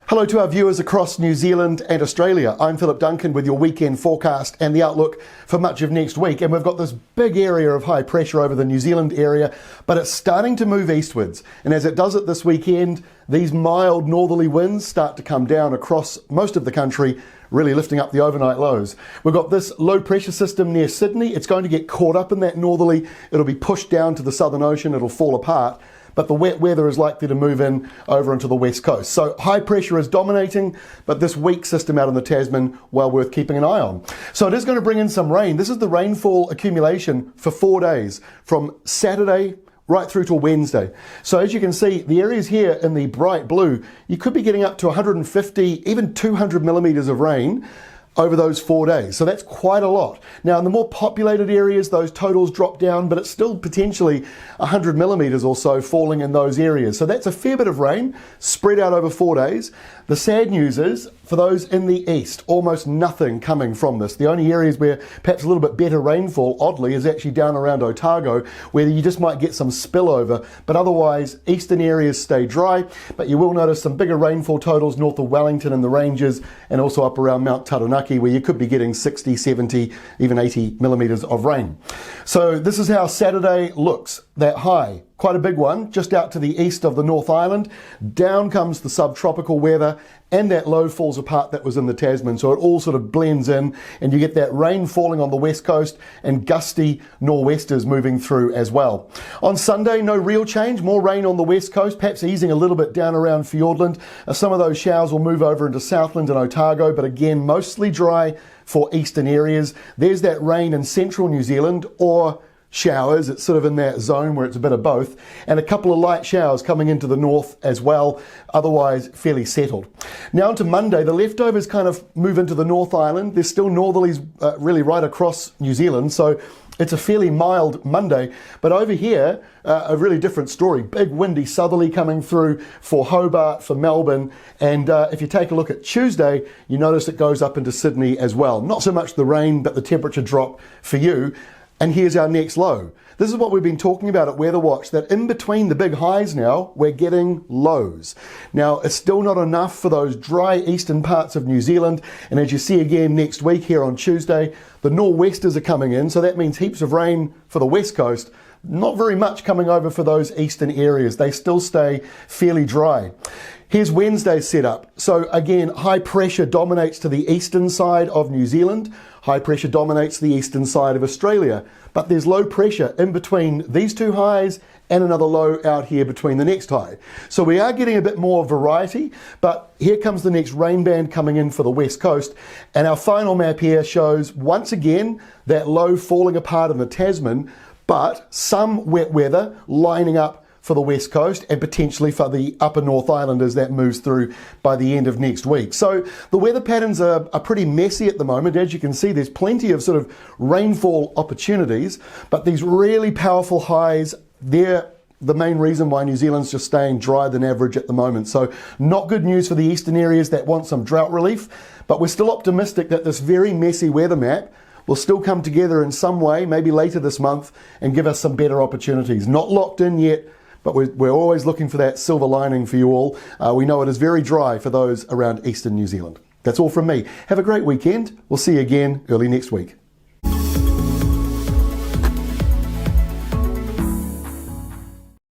Hello to our viewers across New Zealand and Australia. I'm Philip Duncan with your weekend forecast and the outlook for much of next week. And we've got this big area of high pressure over the New Zealand area, but it's starting to move eastwards. And as it does it this weekend, these mild northerly winds start to come down across most of the country, really lifting up the overnight lows. We've got this low pressure system near Sydney. It's going to get caught up in that northerly. It'll be pushed down to the Southern Ocean. It'll fall apart. But the wet weather is likely to move in over into the west coast. So high pressure is dominating, but this weak system out in the Tasman, well worth keeping an eye on. So it is going to bring in some rain. This is the rainfall accumulation for 4 days, from Saturday right through to Wednesday. So as you can see, the areas here in the bright blue, you could be getting up to 150, even 200 millimetres of rain over those 4 days. So that's quite a lot. Now in the more populated areas, those totals drop down, but it's still potentially 100 millimetres or so falling in those areas. So that's a fair bit of rain spread out over 4 days. The sad news is, for those in the east, almost nothing coming from this. The only areas where perhaps a little bit better rainfall, oddly, is actually down around Otago, where you just might get some spillover, but otherwise eastern areas stay dry. But you will notice some bigger rainfall totals north of Wellington and the Ranges, and also up around Mount Taranaki, where you could be getting 60, 70, even 80 millimetres of rain. So this is how Saturday looks. That high, quite a big one, just out to the east of the North Island. Down comes the subtropical weather, and that low falls apart that was in the Tasman. So it all sort of blends in, and you get that rain falling on the west coast and gusty nor'westers moving through as well. On Sunday, no real change, more rain on the west coast, perhaps easing a little bit down around Fiordland. Some of those showers will move over into Southland and Otago, but again, mostly dry for eastern areas. There's that rain in central New Zealand, or showers. It's sort of in that zone where it's a bit of both, and a couple of light showers coming into the north as well, otherwise fairly settled. Now into Monday, the leftovers kind of move into the North Island. There's still northerlies really right across New Zealand, so it's a fairly mild Monday. But over here, a really different story. Big windy southerly coming through for Hobart, for Melbourne, and if you take a look at Tuesday, you notice it goes up into Sydney as well. Not so much the rain, but the temperature drop for you. And here's our next low. This is what we've been talking about at Weather Watch, that in between the big highs now, we're getting lows. Now, it's still not enough for those dry eastern parts of New Zealand. And as you see again next week here on Tuesday, the nor'westers are coming in. So that means heaps of rain for the west coast. Not very much coming over for those eastern areas. They still stay fairly dry. Here's Wednesday's setup. So again, high pressure dominates to the eastern side of New Zealand. High pressure dominates the eastern side of Australia. But there's low pressure in between these two highs and another low out here between the next high. So we are getting a bit more variety, but here comes the next rain band coming in for the west coast. And our final map here shows, once again, that low falling apart in the Tasman, but some wet weather lining up for the west coast and potentially for the upper North Island as that moves through by the end of next week. So the weather patterns are pretty messy at the moment. As you can see, there's plenty of sort of rainfall opportunities, but these really powerful highs, they're the main reason why New Zealand's just staying drier than average at the moment. So not good news for the eastern areas that want some drought relief, but we're still optimistic that this very messy weather map will still come together in some way, maybe later this month, and give us some better opportunities. Not locked in yet, but we're always looking for that silver lining for you all. We know it is very dry for those around eastern New Zealand. That's all from me. Have a great weekend. We'll see you again early next week.